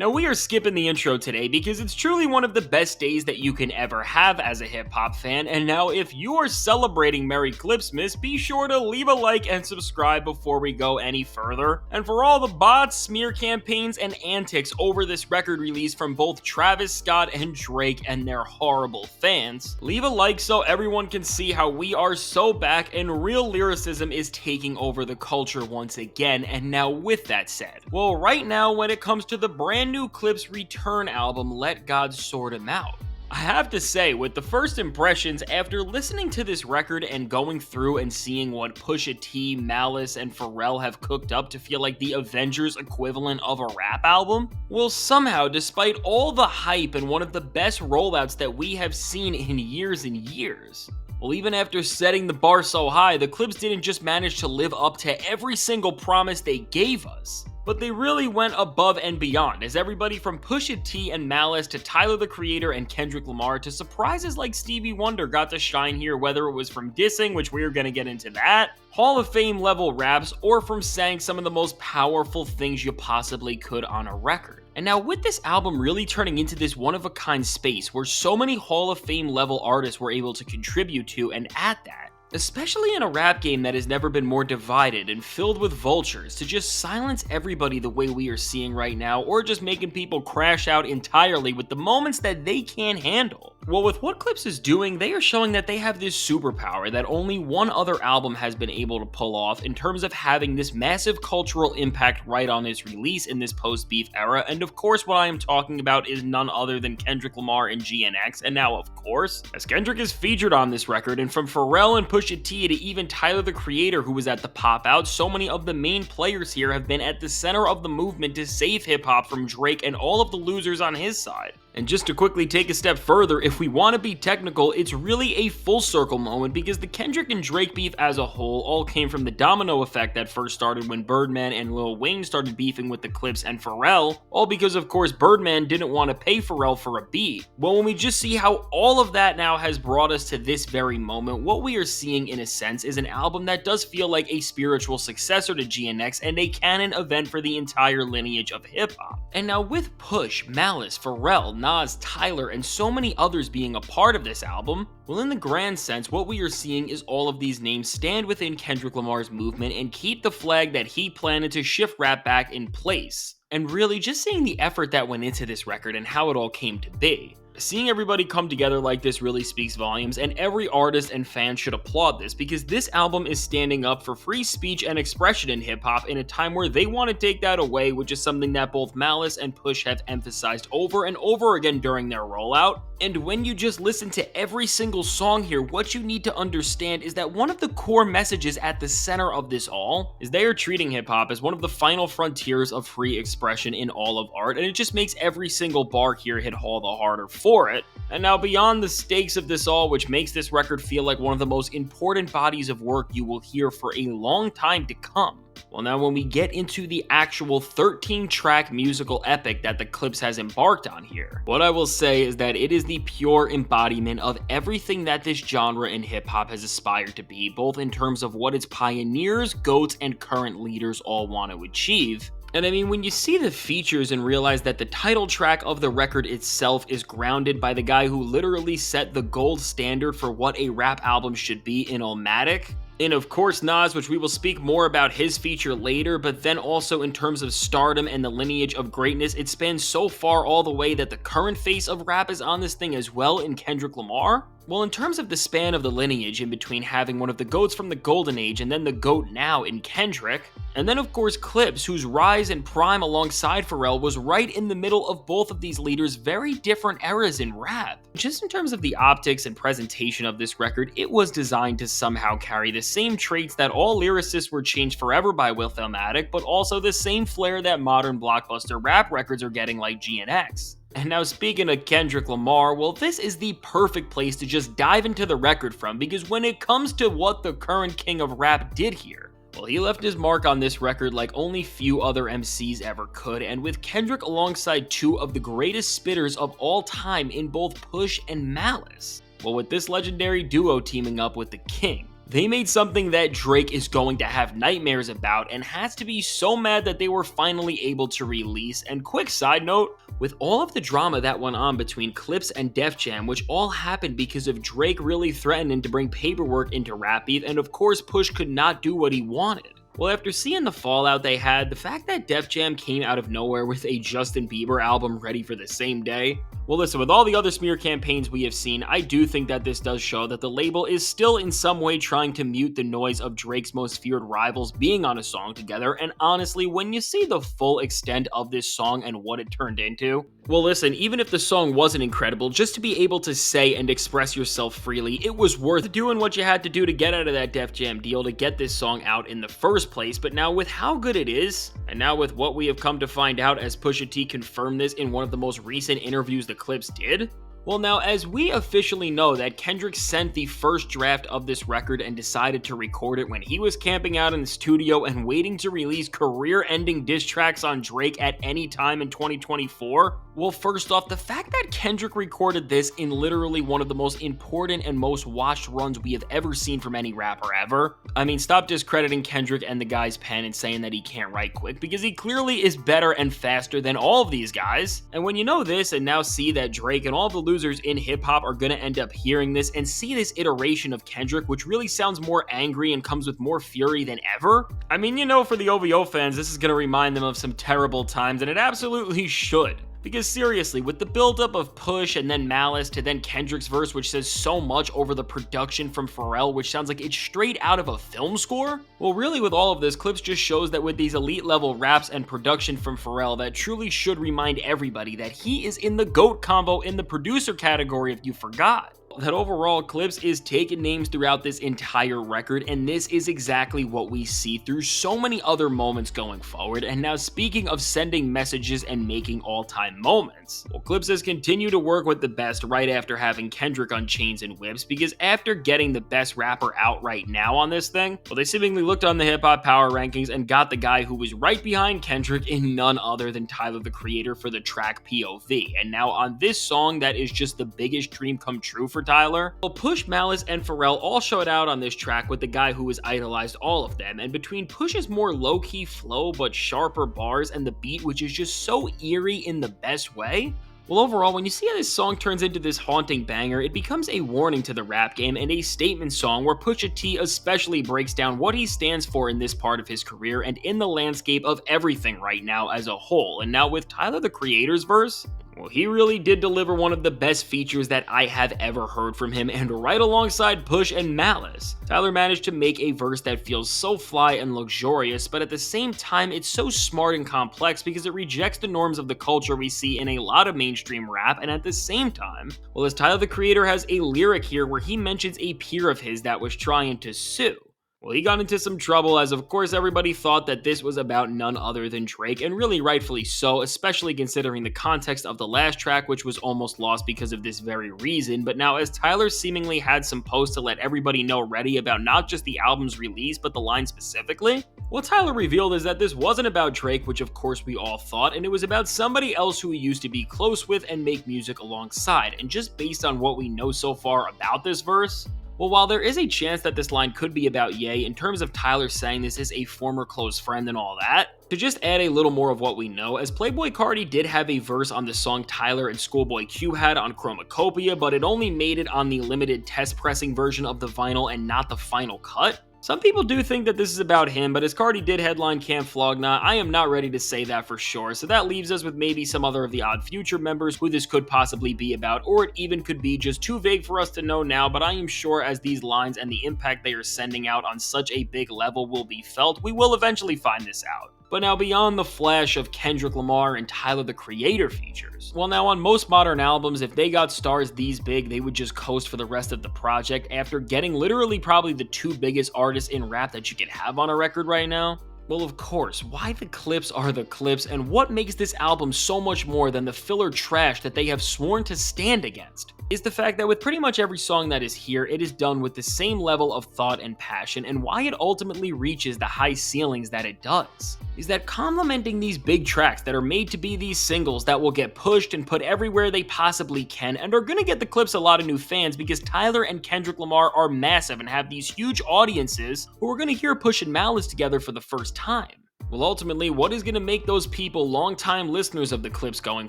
Now we are skipping the intro today because it's truly one of the best days that you can ever have as a hip hop fan, and now if you are celebrating Merry Clipsmas, be sure to leave a like and subscribe before we go any further. And for all the bots, smear campaigns, and antics over this record release from both Travis Scott and Drake and their horrible fans, leave a like so everyone can see how we are so back and real lyricism is taking over the culture once again. And now with that said, well, right now when it comes to the brand new Clipse return album, Let God Sort Him Out, I have to say, with the first impressions after listening to this record and going through and seeing what Pusha T, Malice, and Pharrell have cooked up to feel like the Avengers equivalent of a rap album, well, somehow, despite all the hype and one of the best rollouts that we have seen in years and years, well, even after setting the bar so high, the Clipse didn't just manage to live up to every single promise they gave us, but they really went above and beyond, as everybody from Pusha T and Malice to Tyler the Creator and Kendrick Lamar to surprises like Stevie Wonder got to shine here, whether it was from dissing, which we're gonna get into that, Hall of Fame level raps, or from saying some of the most powerful things you possibly could on a record. And now with this album really turning into this one-of-a-kind space where so many Hall of Fame level artists were able to contribute to, and at that, especially in a rap game that has never been more divided and filled with vultures, to just silence everybody the way we are seeing right now, or just making people crash out entirely with the moments that they can't handle. Well, with what Clipse is doing, they are showing that they have this superpower that only one other album has been able to pull off in terms of having this massive cultural impact right on its release in this post-beef era, and of course what I am talking about is none other than Kendrick Lamar and GNX, and now of course, as Kendrick is featured on this record, and from Pharrell and Pusha T to even Tyler the Creator who was at the pop out, so many of the main players here have been at the center of the movement to save hip-hop from Drake and all of the losers on his side. And just to quickly take a step further, if we want to be technical, it's really a full circle moment because the Kendrick and Drake beef as a whole all came from the domino effect that first started when Birdman and Lil Wayne started beefing with the Clipse and Pharrell, all because of course Birdman didn't want to pay Pharrell for a beat. Well, when we just see how all of that now has brought us to this very moment, what we are seeing in a sense is an album that does feel like a spiritual successor to GNX and a canon event for the entire lineage of hip hop. And now with Push, Malice, Pharrell, Nas, Tyler, and so many others being a part of this album, well, in the grand sense, what we are seeing is all of these names stand within Kendrick Lamar's movement and keep the flag that he planted to shift rap back in place. And really, just seeing the effort that went into this record and how it all came to be. Seeing everybody come together like this really speaks volumes, and every artist and fan should applaud this because this album is standing up for free speech and expression in hip-hop in a time where they want to take that away, which is something that both Malice and Push have emphasized over and over again during their rollout. And when you just listen to every single song here, what you need to understand is that one of the core messages at the center of this all is they are treating hip-hop as one of the final frontiers of free expression in all of art, and it just makes every single bar here hit all the harder for it. And now beyond the stakes of this all, which makes this record feel like one of the most important bodies of work you will hear for a long time to come. Well, now when we get into the actual 13-track musical epic that the Clipse has embarked on here, what I will say is that it is the pure embodiment of everything that this genre in hip-hop has aspired to be, both in terms of what its pioneers, goats, and current leaders all want to achieve. And I mean, when you see the features and realize that the title track of the record itself is grounded by the guy who literally set the gold standard for what a rap album should be in Illmatic, and of course Nas, which we will speak more about his feature later, but then also in terms of stardom and the lineage of greatness, it spans so far all the way that the current face of rap is on this thing as well in Kendrick Lamar. Well, in terms of the span of the lineage in between having one of the GOATs from the golden age and then the GOAT now in Kendrick, and then of course Clipse, whose rise and prime alongside Pharrell was right in the middle of both of these leaders' very different eras in rap. Just in terms of the optics and presentation of this record, it was designed to somehow carry the same traits that all lyricists were changed forever by with Illmatic, but also the same flair that modern blockbuster rap records are getting like GNX. And now speaking of Kendrick Lamar, well, this is the perfect place to just dive into the record from, because when it comes to what the current king of rap did here, well, he left his mark on this record like only few other MCs ever could, and with Kendrick alongside two of the greatest spitters of all time in both Push and Malice. Well, with this legendary duo teaming up with the king, They made something that Drake is going to have nightmares about and has to be so mad that they were finally able to release. And quick side note, with all of the drama that went on between Clipse and Def Jam, which all happened because of Drake really threatening to bring paperwork into Rap Beef, and of course Push could not do what he wanted. Well, after seeing the fallout they had, the fact that Def Jam came out of nowhere with a Justin Bieber album ready for the same day, well listen, with all the other smear campaigns we have seen, I do think that this does show that the label is still in some way trying to mute the noise of Drake's most feared rivals being on a song together, and honestly, when you see the full extent of this song and what it turned into, well listen, even if the song wasn't incredible, just to be able to say and express yourself freely, it was worth doing what you had to do to get out of that Def Jam deal to get this song out in the first place. But now with how good it is, and now with what we have come to find out as Pusha T confirmed this in one of the most recent interviews the Clipse did, well now as we officially know that Kendrick sent the first draft of this record and decided to record it when he was camping out in the studio and waiting to release career-ending diss tracks on Drake at any time in 2024, well first off, the fact that Kendrick recorded this in literally one of the most important and most watched runs we have ever seen from any rapper ever, I mean stop discrediting Kendrick and the guy's pen and saying that he can't write quick, because he clearly is better and faster than all of these guys. And when you know this and now see that Drake and all the losers in hip-hop are gonna end up hearing this and see this iteration of Kendrick, which really sounds more angry and comes with more fury than ever, I mean, you know, for the OVO fans, this is gonna remind them of some terrible times, and it absolutely should. Because seriously, with the buildup of Push and then Malice to then Kendrick's verse, which says so much over the production from Pharrell, which sounds like it's straight out of a film score, well really with all of this, Clipse just shows that with these elite level raps and production from Pharrell, that truly should remind everybody that he is in the GOAT combo in the producer category if you forgot. That overall, Clipse is taking names throughout this entire record, and this is exactly what we see through so many other moments going forward. And now speaking of sending messages and making all-time moments, well, Clipse has continued to work with the best right after having Kendrick on Chains and Whips, because after getting the best rapper out right now on this thing, well, they seemingly looked on the hip-hop power rankings and got the guy who was right behind Kendrick in none other than Tyler, the Creator, for the track POV. And now on this song that is just the biggest dream come true for Tyler, well, Push, Malice, and Pharrell all showed out on this track with the guy who has idolized all of them, and between Push's more low-key flow but sharper bars and the beat which is just so eerie in the best way, well overall, when you see how this song turns into this haunting banger, it becomes a warning to the rap game and a statement song where Pusha T especially breaks down what he stands for in this part of his career and in the landscape of everything right now as a whole. And now with Tyler, the Creator's verse, well, he really did deliver one of the best features that I have ever heard from him, and right alongside Push and Malice, Tyler managed to make a verse that feels so fly and luxurious, but at the same time, it's so smart and complex because it rejects the norms of the culture we see in a lot of mainstream rap, and at the same time, well, as Tyler, the Creator, has a lyric here where he mentions a peer of his that was trying to sue. Well, he got into some trouble as of course everybody thought that this was about none other than Drake, and really rightfully so, especially considering the context of the last track, which was almost lost because of this very reason. But now as Tyler seemingly had some posts to let everybody know ready about not just the album's release, but the line specifically, what Tyler revealed is that this wasn't about Drake, which of course we all thought, and it was about somebody else who he used to be close with and make music alongside. And just based on what we know so far about this verse, well, while there is a chance that this line could be about Ye, in terms of Tyler saying this is a former close friend and all that, to just add a little more of what we know, as Playboi Carti did have a verse on the song Tyler and Schoolboy Q had on Chromacopia, but it only made it on the limited test pressing version of the vinyl and not the final cut. Some people do think that this is about him, but as Carti did headline Camp Flog Gnaw, I am not ready to say that for sure, so that leaves us with maybe some other of the Odd Future members who this could possibly be about, or it even could be just too vague for us to know now, but I am sure as these lines and the impact they are sending out on such a big level will be felt, we will eventually find this out. But now beyond the flash of Kendrick Lamar and Tyler, the Creator features, well now on most modern albums, if they got stars these big, they would just coast for the rest of the project after getting literally probably the two biggest artists in rap that you could have on a record right now. Well, of course, why the Clipse are the Clipse, and what makes this album so much more than the filler trash that they have sworn to stand against? is the fact that with pretty much every song that is here, it is done with the same level of thought and passion, and why it ultimately reaches the high ceilings that it does is that complementing these big tracks that are made to be these singles that will get pushed and put everywhere they possibly can and are gonna get the Clipse a lot of new fans because Tyler and Kendrick Lamar are massive and have these huge audiences who are gonna hear Push and Malice together for the first time. Well, ultimately, what is going to make those people longtime listeners of the Clipse going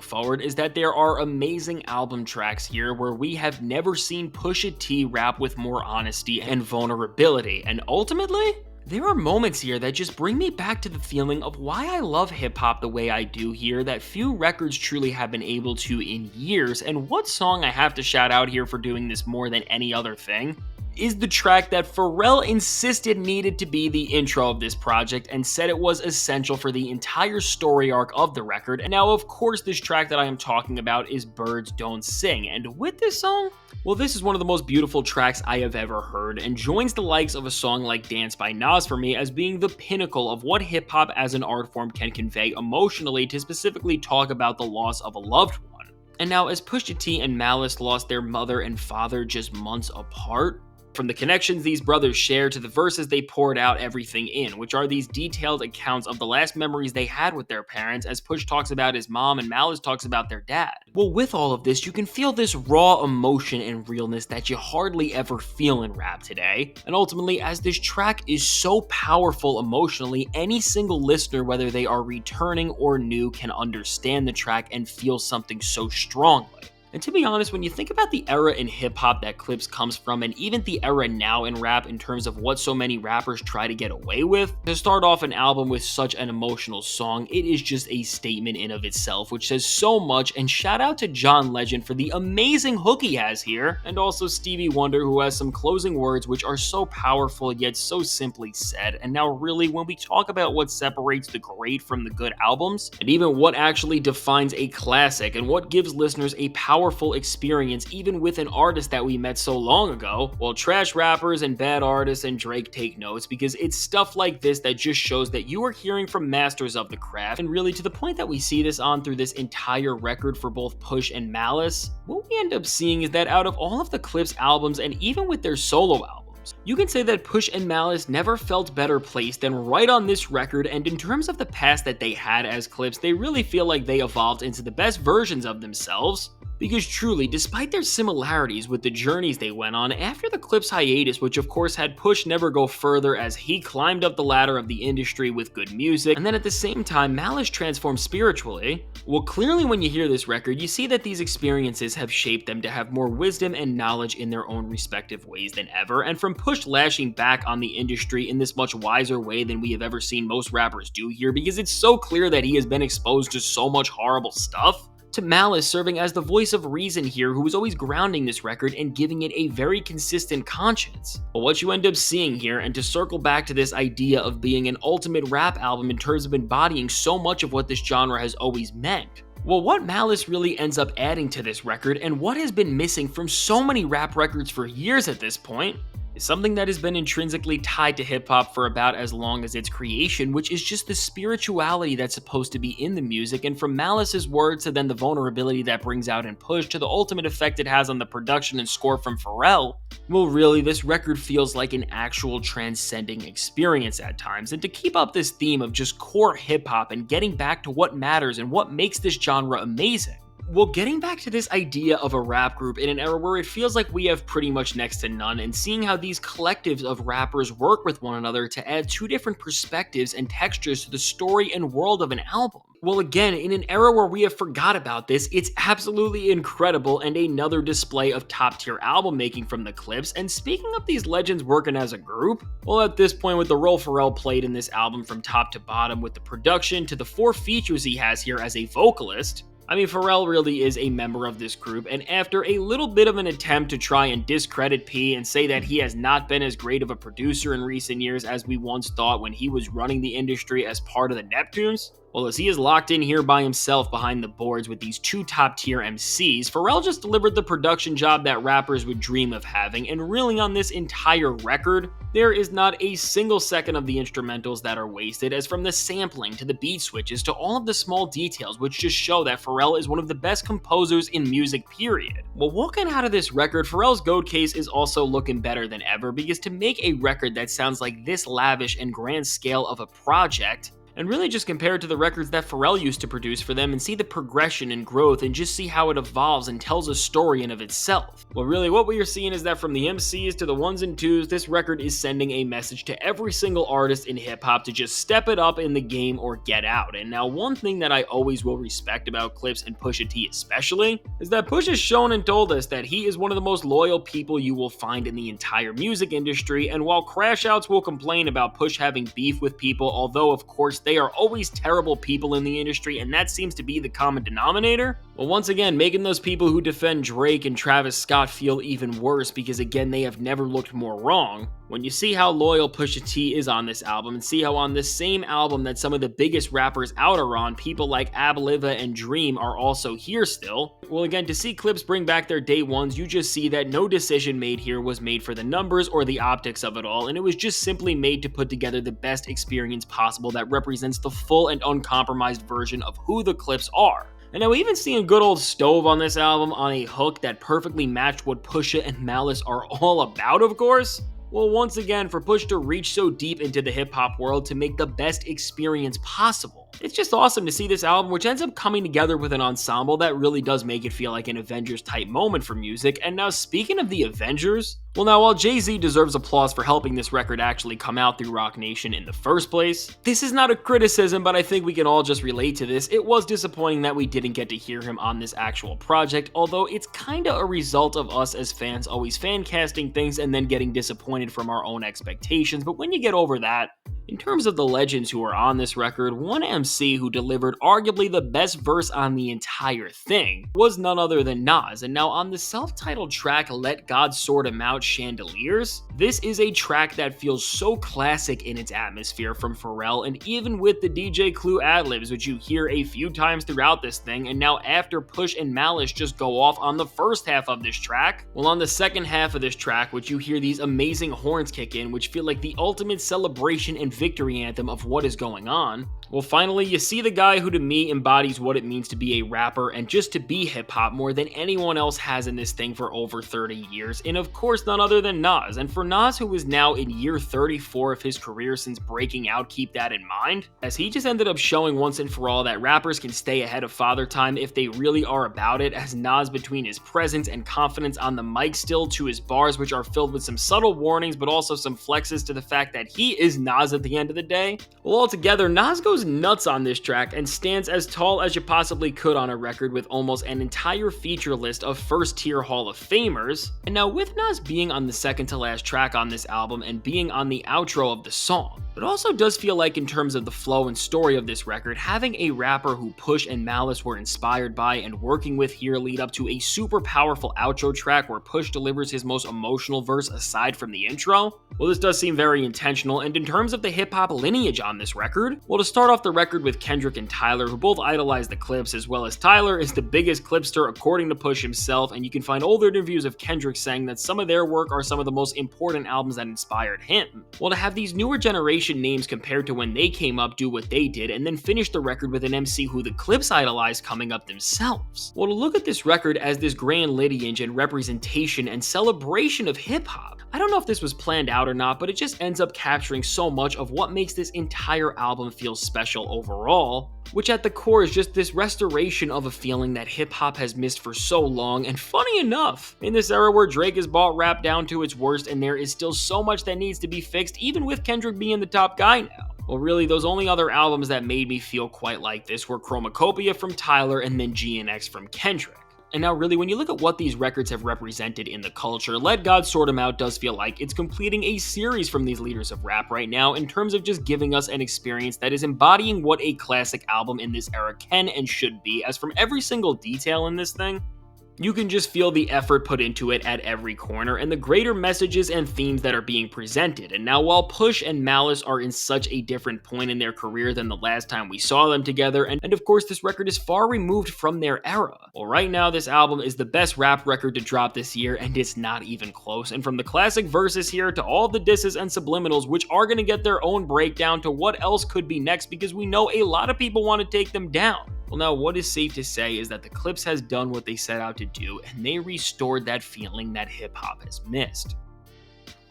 forward is that there are amazing album tracks here where we have never seen Pusha T rap with more honesty and vulnerability, and ultimately, there are moments here that just bring me back to the feeling of why I love hip-hop the way I do here that few records truly have been able to in years, and what song I have to shout out here for doing this more than any other thing is the track that Pharrell insisted needed to be the intro of this project and said it was essential for the entire story arc of the record. And now, of course, this track that I am talking about is Birds Don't Sing. And with this song, well, this is one of the most beautiful tracks I have ever heard and joins the likes of a song like Dance by Nas for me as being the pinnacle of what hip-hop as an art form can convey emotionally to specifically talk about the loss of a loved one. And now, as Pusha T and Malice lost their mother and father just months apart, from the connections these brothers share to the verses they poured out everything in, which are these detailed accounts of the last memories they had with their parents as Push talks about his mom and Malice talks about their dad. Well, with all of this, you can feel this raw emotion and realness that you hardly ever feel in rap today. And ultimately, as this track is so powerful emotionally, any single listener, whether they are returning or new, can understand the track and feel something so strongly. And to be honest, when you think about the era in hip-hop that Clipse comes from, and even the era now in rap in terms of what so many rappers try to get away with, to start off an album with such an emotional song, it is just a statement in of itself, which says so much, and shout out to John Legend for the amazing hook he has here, and also Stevie Wonder who has some closing words which are so powerful yet so simply said. And now really, when we talk about what separates the great from the good albums, and even what actually defines a classic, and what gives listeners a powerful experience even with an artist that we met so long ago, well, trash rappers and bad artists and Drake take notes, because it's stuff like this that just shows that you are hearing from masters of the craft. And really, to the point that we see this on through this entire record for both Push and Malice, what we end up seeing is that out of all of the Clipse albums, and even with their solo albums, you can say that Push and Malice never felt better placed than right on this record. And in terms of the past that they had as Clipse, they really feel like they evolved into the best versions of themselves. Because truly, despite their similarities with the journeys they went on after the Clipse hiatus, which of course had Push never go further as he climbed up the ladder of the industry with good music, and then at the same time Malice transformed spiritually, well, clearly when you hear this record, you see that these experiences have shaped them to have more wisdom and knowledge in their own respective ways than ever, and from Push lashing back on the industry in this much wiser way than we have ever seen most rappers do here, because it's so clear that he has been exposed to so much horrible stuff, to Malice serving as the voice of reason here, who was always grounding this record and giving it a very consistent conscience. But what you end up seeing here, and to circle back to this idea of being an ultimate rap album in terms of embodying so much of what this genre has always meant, well, what Malice really ends up adding to this record, and what has been missing from so many rap records for years at this point, is something that has been intrinsically tied to hip-hop for about as long as its creation, which is just the spirituality that's supposed to be in the music. And from Malice's words to then the vulnerability that brings out in Push to the ultimate effect it has on the production and score from Pharrell, well, really, this record feels like an actual transcending experience at times. And to keep up this theme of just core hip-hop and getting back to what matters and what makes this genre amazing, well, getting back to this idea of a rap group in an era where it feels like we have pretty much next to none, and seeing how these collectives of rappers work with one another to add two different perspectives and textures to the story and world of an album. Well, again, in an era where we have forgot about this, it's absolutely incredible and another display of top-tier album making from the Clipse. And speaking of these legends working as a group, well, at this point, with the role Pharrell played in this album from top to bottom, with the production to the 4 features he has here as a vocalist, I mean, Pharrell really is a member of this group, and after a little bit of an attempt to try and discredit P and say that he has not been as great of a producer in recent years as we once thought when he was running the industry as part of the Neptunes, Well, as he is locked in here by himself behind the boards with these two top tier MCs, Pharrell just delivered the production job that rappers would dream of having, and really on this entire record, there is not a single second of the instrumentals that are wasted, as from the sampling to the beat switches to all of the small details which just show that Pharrell is one of the best composers in music, period. Well, walking out of this record, Pharrell's goat case is also looking better than ever, because to make a record that sounds like this lavish and grand scale of a project, and really just compare it to the records that Pharrell used to produce for them and see the progression and growth and just see how it evolves and tells a story in of itself. Well, really what we are seeing is that from the MCs to the ones and twos, this record is sending a message to every single artist in hip-hop to just step it up in the game or get out. And now one thing that I always will respect about Clipse and Pusha T especially is that Push has shown and told us that he is one of the most loyal people you will find in the entire music industry, and while Crash Outs will complain about Push having beef with people, although of course they are always terrible people in the industry, and that seems to be the common denominator. Well, once again, making those people who defend Drake and Travis Scott feel even worse, because again, they have never looked more wrong. When you see how loyal Pusha T is on this album, and see how on this same album that some of the biggest rappers out are on, people like Abliva and Dream are also here still. Well, again, to see Clipse bring back their day ones, you just see that no decision made here was made for the numbers or the optics of it all, and it was just simply made to put together the best experience possible that represents the full and uncompromised version of who the Clipse are. And now even seeing good old Stove on this album on a hook that perfectly matched what Pusha and Malice are all about, of course. Well, once again, for Push to reach so deep into the hip-hop world to make the best experience possible. It's just awesome to see this album, which ends up coming together with an ensemble that really does make it feel like an Avengers-type moment for music. And now, speaking of the Avengers, well, now while Jay-Z deserves applause for helping this record actually come out through Roc Nation in the first place, this is not a criticism, but I think we can all just relate to this. It was disappointing that we didn't get to hear him on this actual project, although it's kinda a result of us as fans always fan casting things and then getting disappointed from our own expectations. But when you get over that, in terms of the legends who are on this record, one MC who delivered arguably the best verse on the entire thing was none other than Nas. And now on the self-titled track, Let God Sort 'Em Out Chandeliers, this is a track that feels so classic in its atmosphere from Pharrell, and even with the DJ Clue ad-libs, which you hear a few times throughout this thing, and now after Push and Malice just go off on the first half of this track, well, on the second half of this track, which you hear these amazing horns kick in, which feel like the ultimate celebration and victory anthem of what is going on. Well, finally, you see the guy who to me embodies what it means to be a rapper and just to be hip-hop more than anyone else has in this thing for over 30 years, and of course none other than Nas. And for Nas, who is now in year 34 of his career since breaking out, keep that in mind, as he just ended up showing once and for all that rappers can stay ahead of Father Time if they really are about it, as Nas, between his presence and confidence on the mic still to his bars, which are filled with some subtle warnings but also some flexes to the fact that he is Nas at the end of the day. Well, altogether, Nas goes nuts on this track and stands as tall as you possibly could on a record with almost an entire feature list of first-tier Hall of Famers. And now with Nas being on the second to last track on this album and being on the outro of the song, it also does feel like, in terms of the flow and story of this record, having a rapper who Push and Malice were inspired by and working with here lead up to a super powerful outro track where Push delivers his most emotional verse aside from the intro. Well, this does seem very intentional, and in terms of the hip-hop lineage on this record, well, to start off the record with Kendrick and Tyler, who both idolize the Clipse, as well as Tyler is the biggest Clipster according to Push himself, and you can find older interviews of Kendrick saying that some of their work are some of the most important albums that inspired him. Well, to have these newer generation names compared to when they came up do what they did, and then finish the record with an MC who the Clipse idolized coming up themselves. Well, to look at this record as this grand lineage and representation and celebration of hip-hop, I don't know if this was planned out or not, but it just ends up capturing so much of what makes this entire album feel special overall, which at the core is just this restoration of a feeling that hip-hop has missed for so long. And funny enough, in this era where Drake has brought rap down to its worst and there is still so much that needs to be fixed, even with Kendrick being the top guy now. Well, really, those only other albums that made me feel quite like this were Chromacopia from Tyler and then GNX from Kendrick. And now really, when you look at what these records have represented in the culture, Let God Sort 'Em Out does feel like it's completing a series from these leaders of rap right now in terms of just giving us an experience that is embodying what a classic album in this era can and should be, as from every single detail in this thing, You can just feel the effort put into it at every corner and the greater messages and themes that are being presented. And now, while Push and Malice are in such a different point in their career than the last time we saw them together, and of course this record is far removed from their era. Well, right now this album is the best rap record to drop this year, and it's not even close. And from the classic verses here to all the disses and subliminals, which are going to get their own breakdown, to what else could be next, because we know a lot of people want to take them down. Well, now, what is safe to say is that the Clipse has done what they set out to do, and they restored that feeling that hip-hop has missed.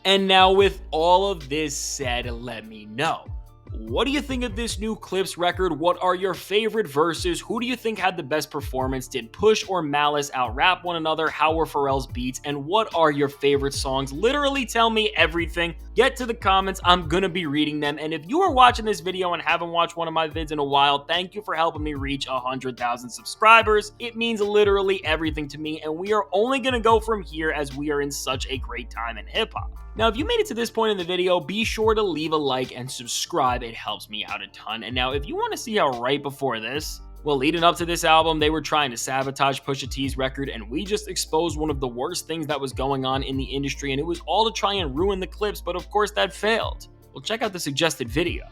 And now, with all of this said, let me know. What do you think of this new Clipse record? What are your favorite verses? Who do you think had the best performance? Did Push or Malice out-rap one another? How were Pharrell's beats? And what are your favorite songs? Literally tell me everything. Get to the comments. I'm gonna be reading them. And if you are watching this video and haven't watched one of my vids in a while, thank you for helping me reach 100,000 subscribers. It means literally everything to me, and we are only gonna go from here as we are in such a great time in hip-hop. Now, if you made it to this point in the video, be sure to leave a like and subscribe. It helps me out a ton. And now, if you want to see how right before this, well, leading up to this album, they were trying to sabotage Pusha T's record, and we just exposed one of the worst things that was going on in the industry, and it was all to try and ruin the Clipse, but of course that failed. Well, check out the suggested video.